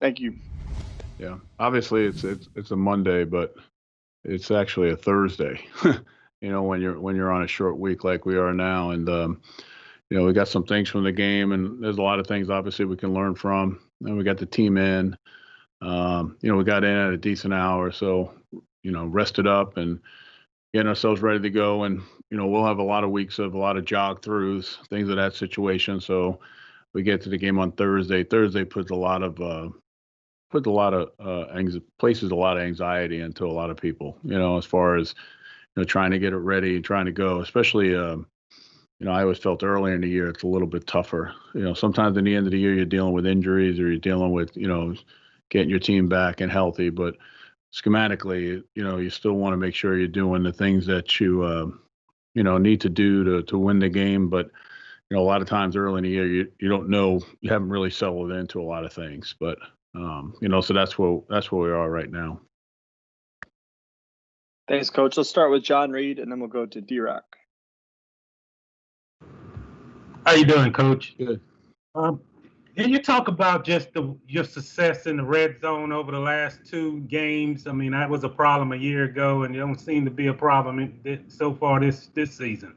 Thank you. Yeah, obviously it's a Monday, but it's actually a Thursday. When you're on a short week like we are now, and we got some things from the game, and there's a lot of things obviously we can learn from. And we got the team in. We got in at a decent hour, so rested up and getting ourselves ready to go. And we'll have a lot of weeks of a lot of jog throughs, things of that situation. So we get to the game on Thursday. Thursday places a lot of anxiety into a lot of people, as far as, trying to get it ready, trying to go, especially, I always felt earlier in the year, it's a little bit tougher. Sometimes in the end of the year, you're dealing with injuries or you're dealing with, getting your team back and healthy, but schematically, you still want to make sure you're doing the things that you need to do to win the game. But, a lot of times early in the year, you don't know, you haven't really settled into a lot of things, but, so that's where we are right now. Thanks, Coach. Let's start with John Reed, and then we'll go to D-Rock. How you doing, Coach? Good. Can you talk about just your success in the red zone over the last two games? I mean, that was a problem a year ago, and it don't seem to be a problem so far this season.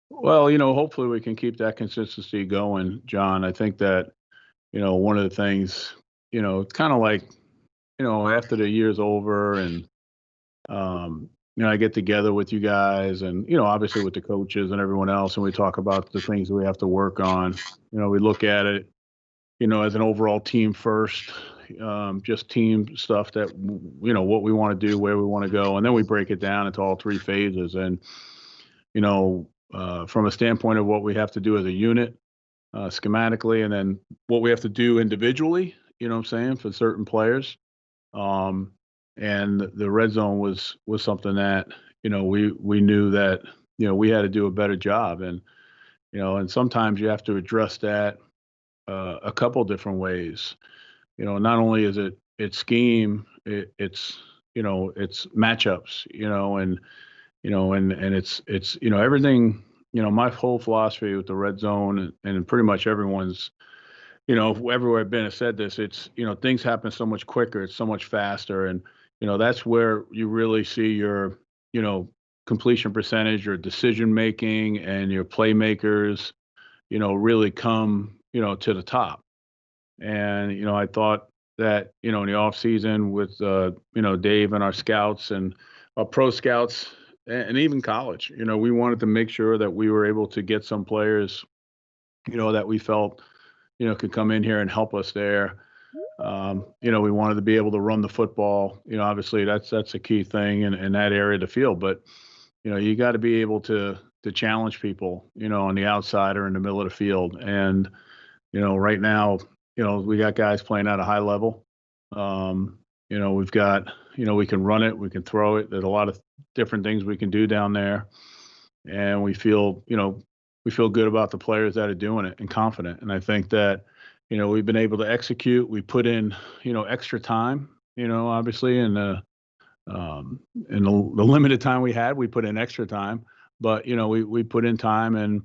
Well, hopefully we can keep that consistency going, John. I think that, one of the things, it's kind of like, after the year's over and, I get together with you guys and, obviously with the coaches and everyone else, and we talk about the things that we have to work on. We look at it, as an overall team first, just team stuff that, what we want to do, where we want to go. And then we break it down into all three phases. And, from a standpoint of what we have to do as a unit, schematically, and then what we have to do individually, for certain players. And the red zone was something that, we knew that, we had to do a better job. And, and sometimes you have to address that a couple different ways. Not only is it's scheme, it's matchups, and it's everything. My whole philosophy with the red zone and pretty much everyone's, everywhere I've been has said this. It's things happen so much quicker, it's so much faster, and that's where you really see your completion percentage, your decision making, and your playmakers, really come to the top. And I thought that in the off season with Dave and our scouts and our pro scouts and even college, we wanted to make sure that we were able to get some players, that we felt could come in here and help us there. We wanted to be able to run the football. Obviously that's a key thing in that area of the field. But you got to be able to challenge people, on the outside or in the middle of the field. And right now, we got guys playing at a high level. We've got, we can run it, we can throw it. There's a lot of different things we can do down there, and we feel good about the players that are doing it and confident. And I think that, we've been able to execute. We put in, extra time, obviously, in the limited time we had, we put in extra time. But we put in time, and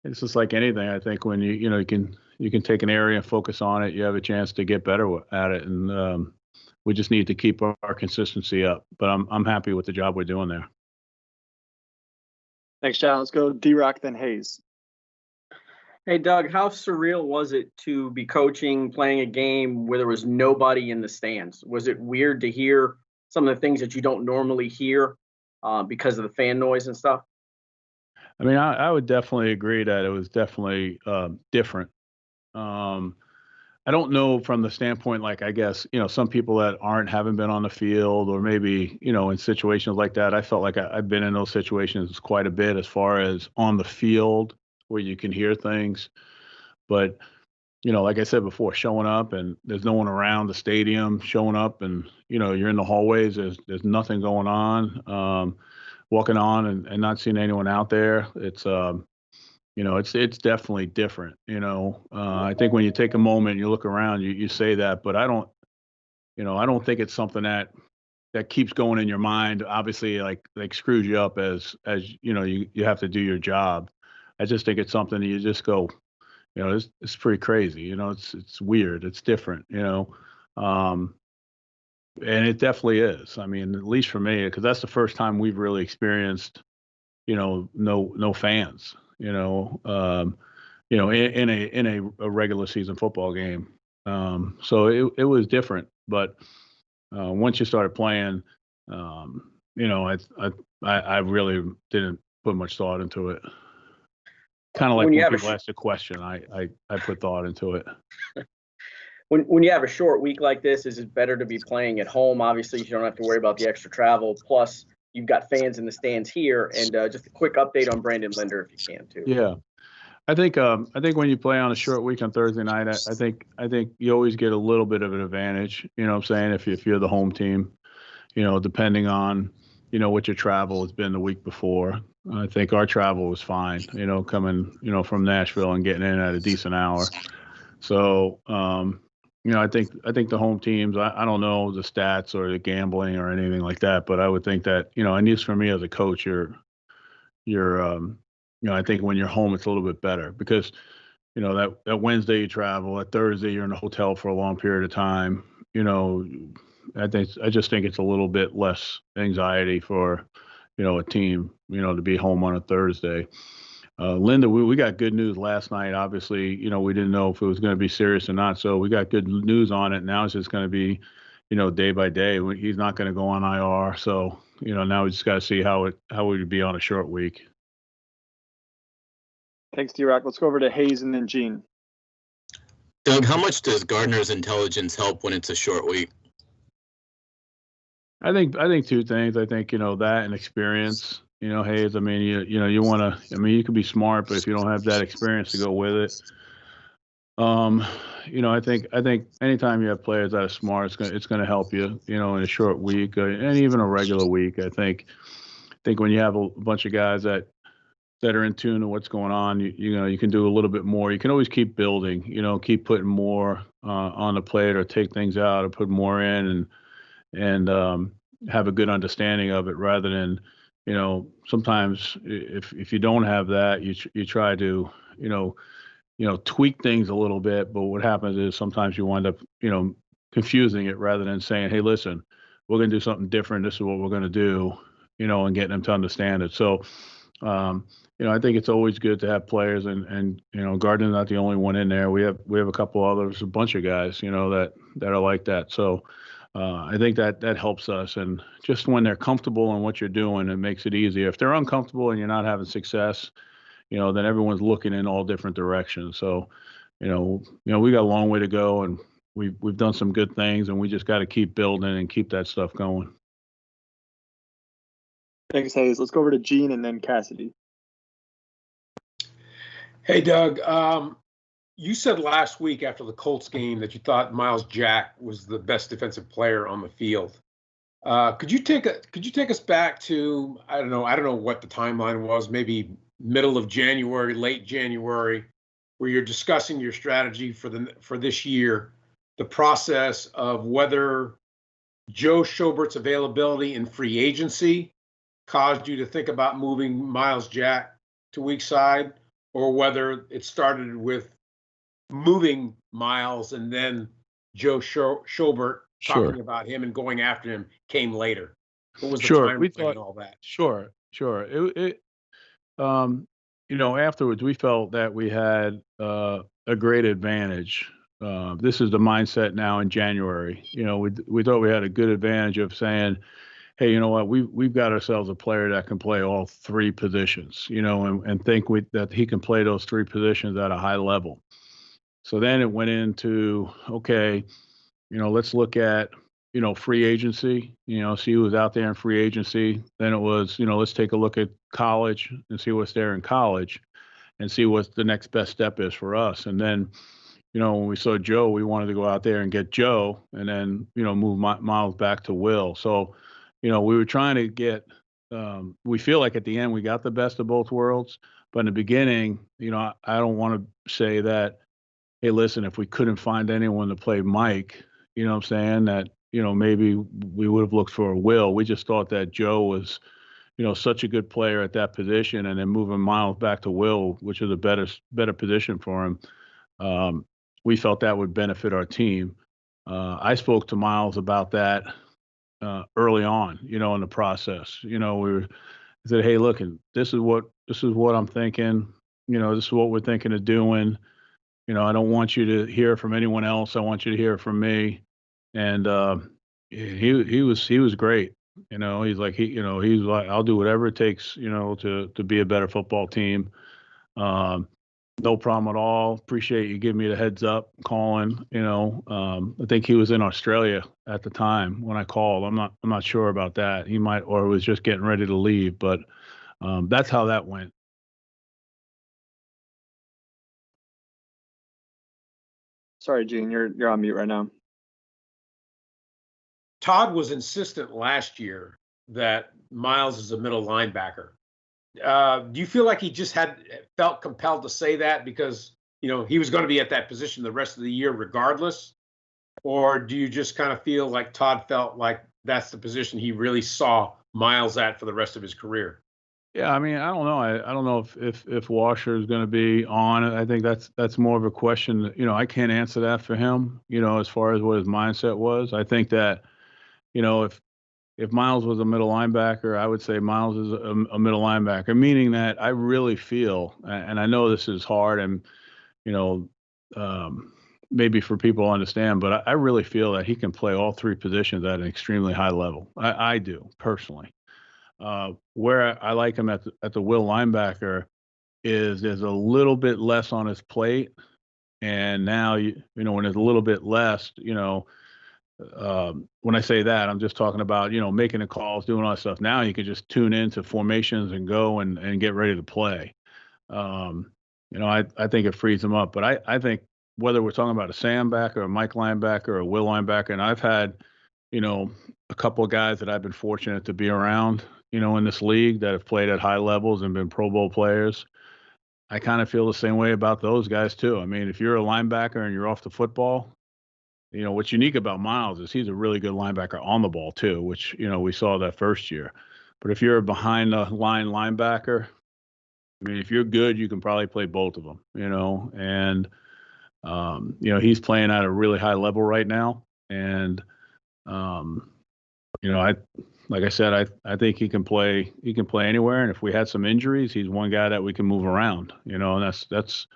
it's just like anything. I think when you can take an area and focus on it, you have a chance to get better at it. And we just need to keep our consistency up. But I'm happy with the job we're doing there. Thanks, John. Let's go D-Rock, then Hayes. Hey, Doug, how surreal was it to be coaching, playing a game where there was nobody in the stands? Was it weird to hear some of the things that you don't normally hear because of the fan noise and stuff? I mean, I would definitely agree that it was definitely different. I don't know from the standpoint, like, I guess, some people that haven't been on the field or maybe, in situations like that, I felt like I've been in those situations quite a bit as far as on the field where you can hear things. But, like I said before, showing up and there's no one around the stadium, showing up and, you're in the hallways, there's nothing going on, walking on and not seeing anyone out there. It's, it's definitely different. I think when you take a moment, you look around, you say that, but I don't think it's something that keeps going in your mind. Obviously, like screws you up as you have to do your job. I just think it's something that you just go, you know, it's pretty crazy. You know, it's weird. It's different. You know, and it definitely is. I mean, at least for me, because that's the first time we've really experienced, you know, no fans. You know, in a regular season football game. So it was different, but once you started playing, you know, I really didn't put much thought into it. Kind of like when people ask a question, I put thought into it. When you have a short week like this, is it better to be playing at home? Obviously, you don't have to worry about the extra travel. Plus, you've got fans in the stands here. And just a quick update on Brandon Linder, if you can, too. Yeah. I think when you play on a short week on Thursday night, I think you always get a little bit of an advantage. You know what I'm saying? If you're the home team, you know, depending on, you know, what your travel has been the week before. I think our travel was fine, you know, coming, you know, from Nashville and getting in at a decent hour. So, you know, I think the home teams, I don't know the stats or the gambling or anything like that, but I would think that, you know, at least for me as a coach, you're you know, I think when you're home, it's a little bit better because, you know, that Wednesday you travel, that Thursday you're in a hotel for a long period of time. You know, I just think it's a little bit less anxiety for, you know, a team, you know, to be home on a Thursday. Linda, we got good news last night. Obviously, you know, we didn't know if it was going to be serious or not, so we got good news on it. Now it's just going to be, you know, day by day. He's not going to go on IR, so you know, now we just got to see how it would be on a short week. Thanks, D-Rock. Let's go over to Hayes and then Gene. Doug, how much does Gardner's intelligence help when it's a short week? I think two things. I think, you know, that and experience. You know, Hayes, I mean, you know, you want to. I mean, you can be smart, but if you don't have that experience to go with it, you know, I think anytime you have players that are smart, it's gonna help you. You know, in a short week and even a regular week. I think when you have a bunch of guys that are in tune to what's going on, you know, you can do a little bit more. You can always keep building, you know, keep putting more on the plate or take things out or put more in and have a good understanding of it rather than, you know, sometimes if you don't have that, you try to, you know, tweak things a little bit. But what happens is sometimes you wind up, you know, confusing it rather than saying, hey, listen, we're going to do something different. This is what we're going to do, you know, and getting them to understand it. So, you know, I think it's always good to have players and you know, Gardner's not the only one in there. We have a couple others, a bunch of guys, you know, that are like that. So I think that helps us. And just when they're comfortable in what you're doing, it makes it easier. If they're uncomfortable and you're not having success, you know, then everyone's looking in all different directions. So, you know, we got a long way to go and we've done some good things and we just got to keep building and keep that stuff going. Thanks, Hayes. Let's go over to Gene and then Cassidy. Hey, Doug. You said last week after the Colts game that you thought Myles Jack was the best defensive player on the field. Could you take us back to I don't know what the timeline was, maybe middle of January, late January, where you're discussing your strategy for this year, the process of whether Joe Schobert's availability in free agency caused you to think about moving Myles Jack to weak side, or whether it started with moving Myles and then Joe Schobert talking about him and going after him came later. What was the time and all that? Sure. It you know, afterwards we felt that we had a great advantage. This is the mindset now in January. You know, we thought we had a good advantage of saying, hey, you know what, we've got ourselves a player that can play all three positions, you know, and think that he can play those three positions at a high level. So then it went into, okay, you know, let's look at, you know, free agency, you know, see who was out there in free agency. Then it was, you know, let's take a look at college and see what's there in college and see what the next best step is for us. And then, you know, when we saw Joe, we wanted to go out there and get Joe and then, you know, move Myles back to Will. So, you know, we were trying to get, we feel like at the end we got the best of both worlds. But in the beginning, you know, I don't want to say that, hey, listen, if we couldn't find anyone to play Mike, you know what I'm saying, that, you know, maybe we would have looked for a Will. We just thought that Joe was, you know, such a good player at that position, and then moving Myles back to Will, which is a better position for him, we felt that would benefit our team. I spoke to Miles about that early on, in the process. I said, hey, look, and this is what I'm thinking. This is what we're thinking of doing. I don't want you to hear from anyone else. I want you to hear from me. And he was great. He's like he's like, I'll do whatever it takes, to be a better football team. No problem at all. Appreciate you giving me the heads up, calling. I think he was in Australia at the time when I called. I'm not sure about that. He might, or was just getting ready to leave, but that's how that went. Sorry, Gene, you're on mute right now. Todd was insistent last year that Miles is a middle linebacker. Do you feel like he just felt compelled to say that because, he was going to be at that position the rest of the year regardless? Or do you just kind of feel like Todd felt like that's the position he really saw Miles at for the rest of his career? Yeah, I mean, I don't know. I don't know if Washer is going to be on. I think that's more of a question. I can't answer that for him, as far as what his mindset was. I think that, if Miles was a middle linebacker, I would say Miles is a middle linebacker, meaning that I really feel, and I know this is hard and, maybe for people to understand, but I really feel that he can play all three positions at an extremely high level. I do personally. Where I like him at the will linebacker is there's a little bit less on his plate. And now, when there's a little bit less, when I say that, I'm just talking about, making the calls, doing all that stuff. Now you can just tune into formations and go and get ready to play. I think it frees him up. But I think whether we're talking about a Sam backer, a Mike linebacker, or a Will linebacker, and I've had, a couple of guys that I've been fortunate to be around, in this league that have played at high levels and been Pro Bowl players. I kind of feel the same way about those guys too. I mean, if you're a linebacker and you're off the football, what's unique about Miles is he's a really good linebacker on the ball too, which, we saw that first year. But if you're a behind the line linebacker, I mean, if you're good, you can probably play both of them, and, he's playing at a really high level right now. And, like I said, I think he can play anywhere. And if we had some injuries, he's one guy that we can move around, and that's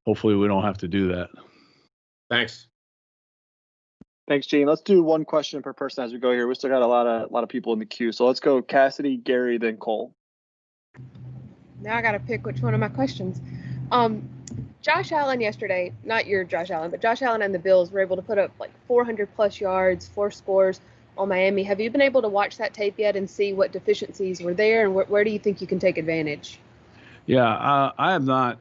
hopefully we don't have to do that. Thanks. Thanks, Gene. Let's do one question per person as we go here. We still got a lot of people in the queue. So let's go Cassidy, Gary, then Cole. Now I got to pick which one of my questions. Josh Allen yesterday, not your Josh Allen, but Josh Allen and the Bills were able to put up like 400 plus yards, 4 scores on Miami. Have you been able to watch that tape yet and see what deficiencies were there, and where do you think you can take advantage? Yeah, I have not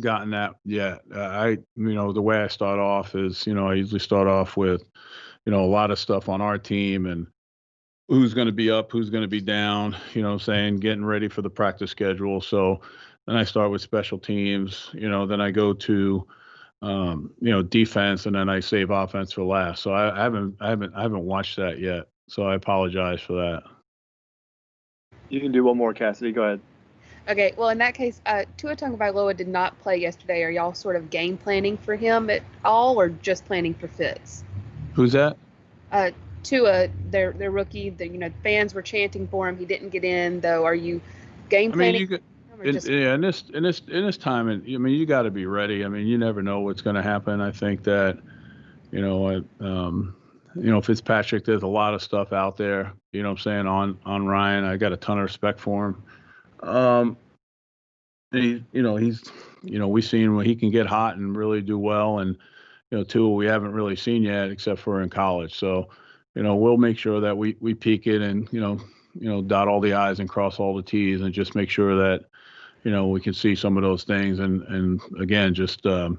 gotten that yet. The way I start off is, I usually start off with, a lot of stuff on our team and who's going to be up, who's going to be down, getting ready for the practice schedule. So then I start with special teams, then I go to, defense, and then I save offense for last. So I haven't watched that yet. So I apologize for that. You can do one more, Cassidy. Go ahead. Okay, well, in that case, Tua Tagovailoa did not play yesterday. Are y'all sort of game planning for him at all, or just planning for fits? Who's that? Tua, their rookie. Fans were chanting for him. He didn't get in, though. Are you game planning? In this time, and you got to be ready. I mean, you never know what's going to happen. I think that, Fitzpatrick, there's a lot of stuff out there. On Ryan. I got a ton of respect for him. We've seen when he can get hot and really do well, and Tua we haven't really seen yet except for in college. So, we'll make sure that we peak it and dot all the I's and cross all the T's and just make sure that we can see some of those things and again just have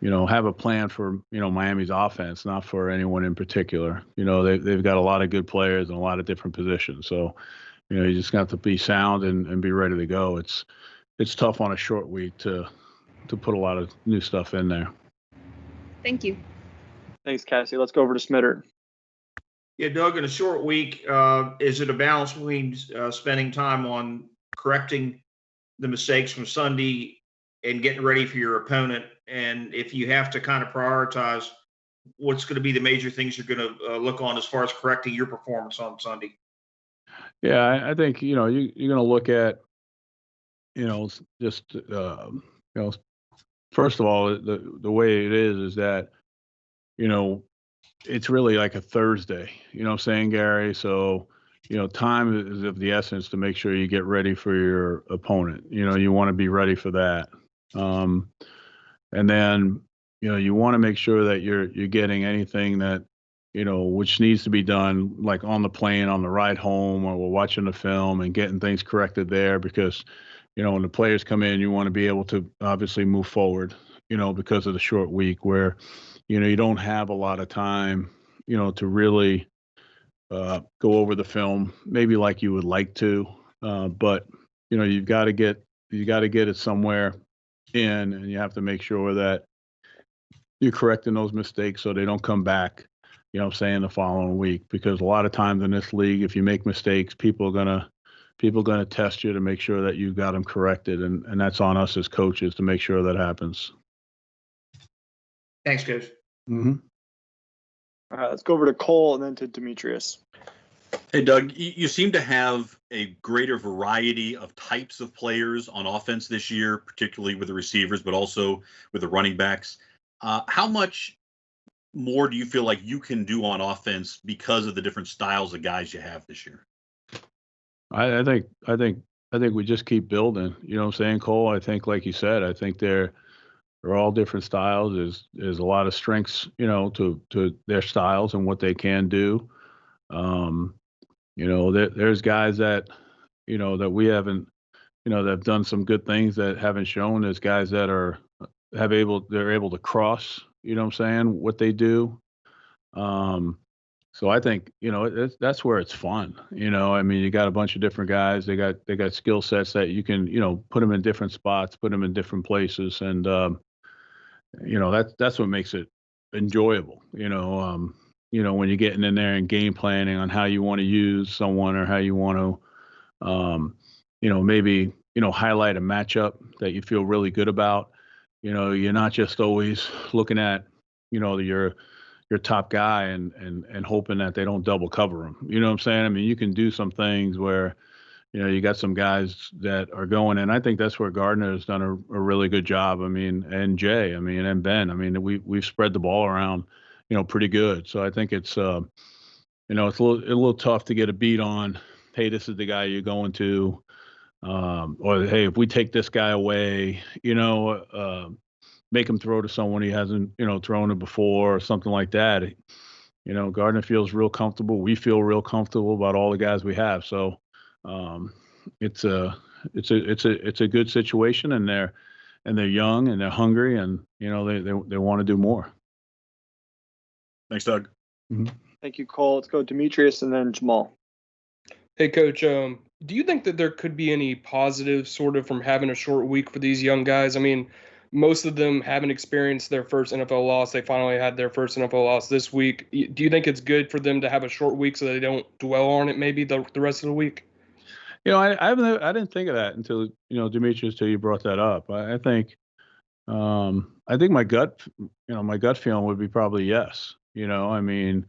a plan for Miami's offense, not for anyone in particular. They've got a lot of good players in a lot of different positions. So you just got to be sound and be ready to go. It's tough on a short week to put a lot of new stuff in there. Thank you. Thanks, Cassie. Let's go over to Smitter. Yeah, Doug, in a short week, is it a balance between spending time on correcting the mistakes from Sunday and getting ready for your opponent. And if you have to kind of prioritize what's going to be the major things you're going to look on as far as correcting your performance on Sunday. Yeah, I think, you're going to look at, just, first of all, the way it is that, it's really like a Thursday, you know what I'm saying, Gary? So, time is of the essence to make sure you get ready for your opponent. You want to be ready for that. And then, you want to make sure that you're getting anything that, which needs to be done, like on the plane, on the ride home, or we're watching the film and getting things corrected there, because, when the players come in, you want to be able to obviously move forward, because of the short week where, you don't have a lot of time, to really go over the film, maybe like you would like to, but, you've got to get it somewhere in, and you have to make sure that you're correcting those mistakes so they don't come back, the following week. Because a lot of times in this league, if you make mistakes, people are gonna test you to make sure that you got them corrected, and that's on us as coaches to make sure that happens. Thanks, Coach. Mm-hmm. All right, let's go over to Cole and then to Demetrius. Hey, Doug, you seem to have a greater variety of types of players on offense this year, particularly with the receivers, but also with the running backs. How much more do you feel like you can do on offense because of the different styles of guys you have this year? I think we just keep building. You know what I'm saying, Cole? I think, like you said, I think they're all different styles. There's a lot of strengths, to their styles and what they can do. There's guys that, that we haven't, that have done some good things that haven't shown. There's guys that they're able to cross, you know what I'm saying, what they do. So I think, that's where it's fun. I mean, you got a bunch of different guys. They got skill sets that you can, put them in different spots, put them in different places. And, that's what makes it enjoyable, when you're getting in there and game planning on how you want to use someone, or how you want to, maybe, highlight a matchup that you feel really good about. You're not just always looking at, your top guy and hoping that they don't double cover him. You know what I'm saying? I mean, you can do some things where, you got some guys that are going, and I think that's where Gardner has done a really good job. I mean, and Jay, and Ben. I mean, we've spread the ball around, pretty good. So I think it's, it's a little tough to get a beat on, hey, this is the guy you're going to, or hey, if we take this guy away, make him throw to someone he hasn't, thrown to before, or something like that. Gardner feels real comfortable. We feel real comfortable about all the guys we have. So it's a good situation, and they're young and they're hungry, and they want to do more. Thanks, Doug. Mm-hmm. Thank you, Cole. Let's go Demetrius and then Jamal. Hey, Coach, do you think that there could be any positive sort of from having a short week for these young guys? I mean, most of them haven't experienced their first NFL loss. They finally had their first NFL loss this week. Do you think it's good for them to have a short week so they don't dwell on it maybe the rest of the week? I didn't think of that until, Demetrius, till you brought that up. I think my gut feeling would be probably yes. I mean,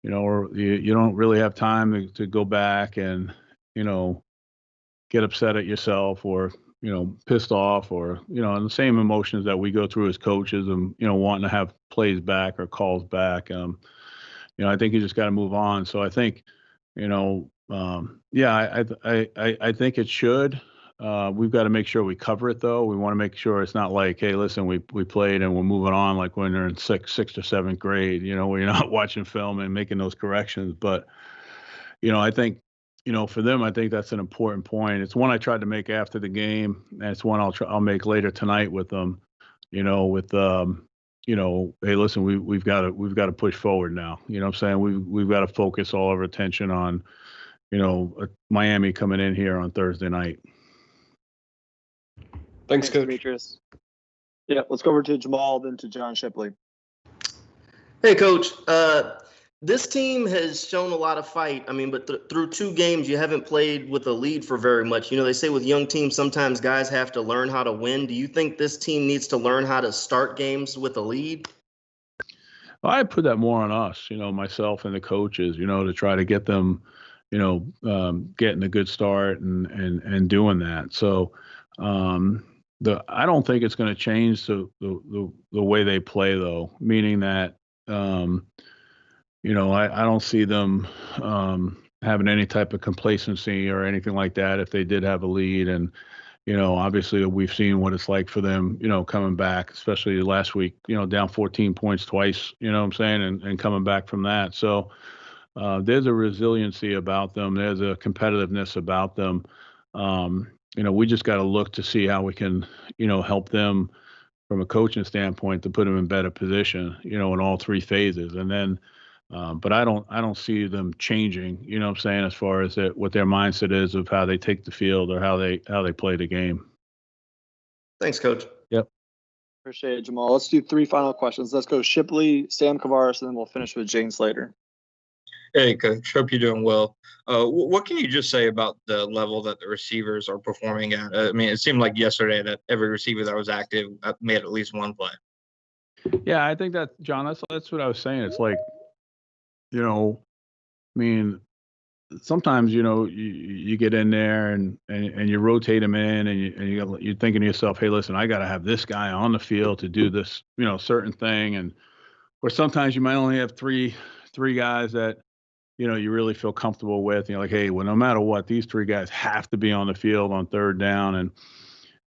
or you don't really have time to go back and, get upset at yourself, or, pissed off, or, and the same emotions that we go through as coaches, and, wanting to have plays back or calls back. I think you just got to move on. So I think, I think it should. We've got to make sure we cover it, though. We want to make sure it's not like, hey, listen, we played and we're moving on, like when they're in sixth or seventh grade, where you're not watching film and making those corrections. But, I think, for them, I think that's an important point. It's one I tried to make after the game, and it's one I'll make later tonight with them, hey, listen, we've got to push forward now. You know what I'm saying? We've got to focus all of our attention on, Miami coming in here on Thursday night. Thanks, Coach. Demetrius. Yeah, let's go over to Jamal, then to John Shipley. Hey, Coach. this team has shown a lot of fight. I mean, but through 2 games, you haven't played with a lead for very much. You know, they say with young teams, sometimes guys have to learn how to win. Do you think this team needs to learn how to start games with a lead? Well, I put that more on us, myself and the coaches, to try to get them, getting a good start and doing that. So, I don't think it's going to change the way they play, though. Meaning that, I don't see them having any type of complacency or anything like that if they did have a lead. And obviously we've seen what it's like for them, coming back, especially last week, down 14 points twice, what I'm saying, and coming back from that. So there's a resiliency about them. There's a competitiveness about them. We just got to look to see how we can, help them from a coaching standpoint to put them in better position, in all 3 phases. And then, but I don't see them changing, what I'm saying, as far as what their mindset is of how they take the field or how they play the game. Thanks, Coach. Yep. Appreciate it, Jamal. Let's do 3 final questions. Let's go Shipley, Sam Kavaris, and then we'll finish with Jane Slater. Hey, Coach. Hope you're doing well. What can you just say about the level that the receivers are performing at? I mean, it seemed like yesterday that every receiver that was active made at least one play. Yeah, I think that, John, that's what I was saying. It's like, I mean, sometimes, you get in there and you rotate them in and you're thinking to yourself, hey, listen, I got to have this guy on the field to do this, certain thing. Or sometimes you might only have three guys that, you really feel comfortable with. Like, hey, well, no matter what, these 3 guys have to be on the field on 3rd down. And,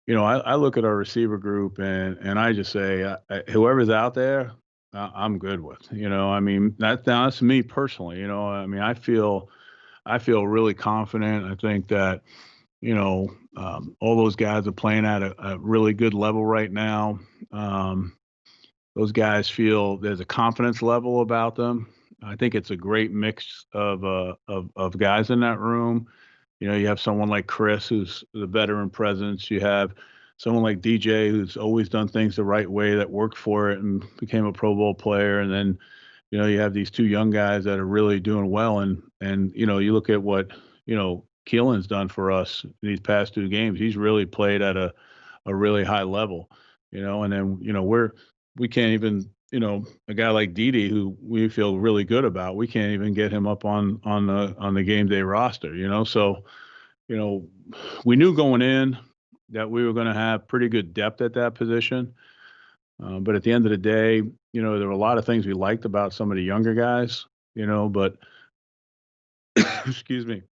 I look at our receiver group and I just say, whoever's out there, I'm good with. I mean, that's me personally. I mean, I feel really confident. I think that, all those guys are playing at a really good level right now. Those guys feel there's a confidence level about them. I think it's a great mix of guys in that room. You have someone like Chris, who's the veteran presence. You have someone like DJ, who's always done things the right way, that worked for it and became a Pro Bowl player. And then, you have these 2 young guys that are really doing well. And you look at what, Keelan's done for us in these past 2 games. He's really played at a really high level, and then, we can't even, a guy like Dede, who we feel really good about, we can't even get him up on the game day roster, So, we knew going in that we were going to have pretty good depth at that position. But at the end of the day, there were a lot of things we liked about some of the younger guys, but excuse me,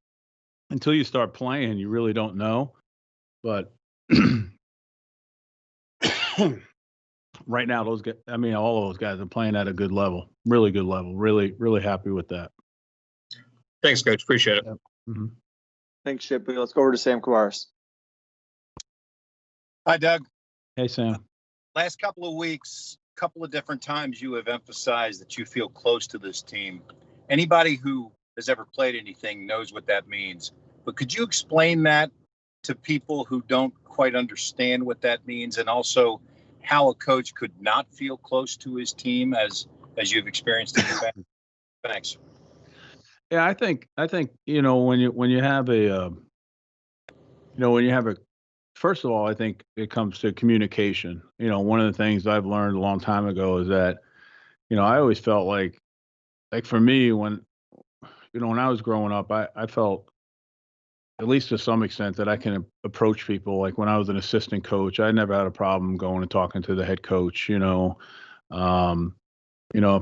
until you start playing, you really don't know. But right now, all of those guys are playing at a good level, really good level, really, really happy with that. Thanks, Coach. Appreciate it. Yep. Mm-hmm. Thanks, Shipley. Let's go over to Sam Kavaris. Hi, Doug. Hey, Sam. Last couple of weeks, couple of different times you have emphasized that you feel close to this team. Anybody who has ever played anything knows what that means. But could you explain that to people who don't quite understand what that means, and also how a coach could not feel close to his team as you've experienced in the past? Thanks. Yeah, I think when you have a first of all, I think it comes to communication. One of the things I've learned a long time ago is that, I always felt like for me, when I was growing up, I felt, at least to some extent, that I can approach people. Like when I was an assistant coach, I never had a problem going and talking to the head coach. If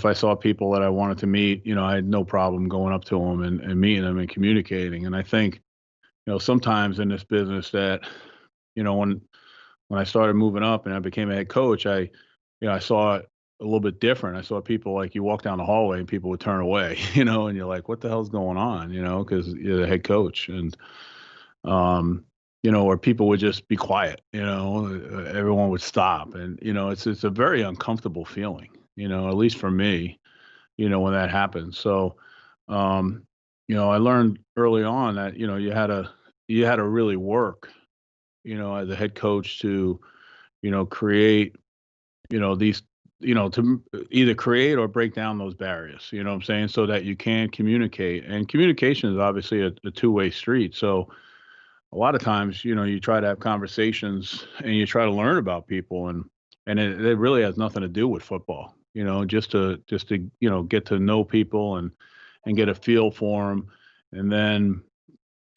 I saw people that I wanted to meet, I had no problem going up to them and meeting them and communicating. And I think, sometimes in this business that, when I started moving up and I became a head coach, I saw it a little bit different. I saw people, like, you walk down the hallway and people would turn away, and you're like, what the hell's going on? Because you're the head coach. And, or people would just be quiet, everyone would stop. And, it's a very uncomfortable feeling, at least for me, when that happens. So, I learned early on that, you had to really work, as a head coach to, create, to either create or break down those barriers, you know what I'm saying? So that you can communicate. And communication is obviously a two-way street. So a lot of times, you try to have conversations and you try to learn about people, and it really has nothing to do with football, just to get to know people and get a feel for them. And then,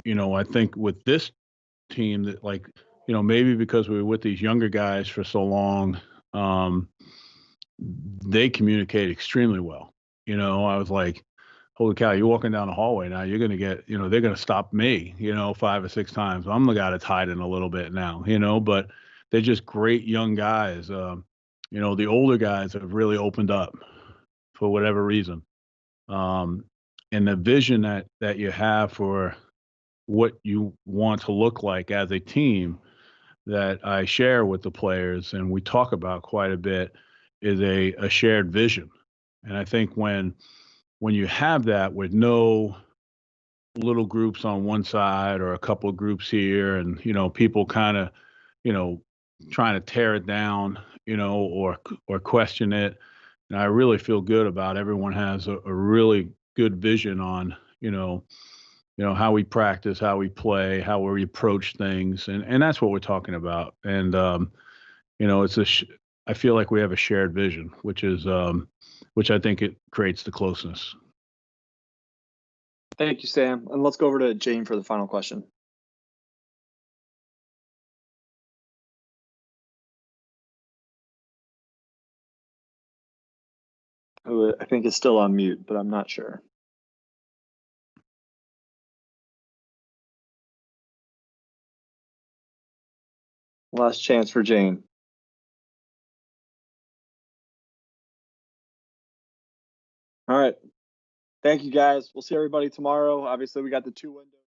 I think with this team that, like, maybe because we were with these younger guys for so long, they communicate extremely well. I was like, holy cow, you're walking down the hallway now, you're going to get, they're going to stop me, 5 or 6 times. I'm the guy that's hiding a little bit now, but they're just great young guys. The older guys have really opened up for whatever reason. And the vision that you have for what you want to look like as a team that I share with the players and we talk about quite a bit is a shared vision. And I think when you have that with no little groups on one side or a couple of groups here and, people kind of, trying to tear it down, or question it. And I really feel good about everyone has a really good vision on, how we practice, how we play, how we approach things. And that's what we're talking about. And, I feel like we have a shared vision, which I think it creates the closeness. Thank you, Sam. And let's go over to Jane for the final question. Who I think is still on mute, but I'm not sure. Last chance for Jane. All right. Thank you, guys. We'll see everybody tomorrow. Obviously, we got the 2 windows.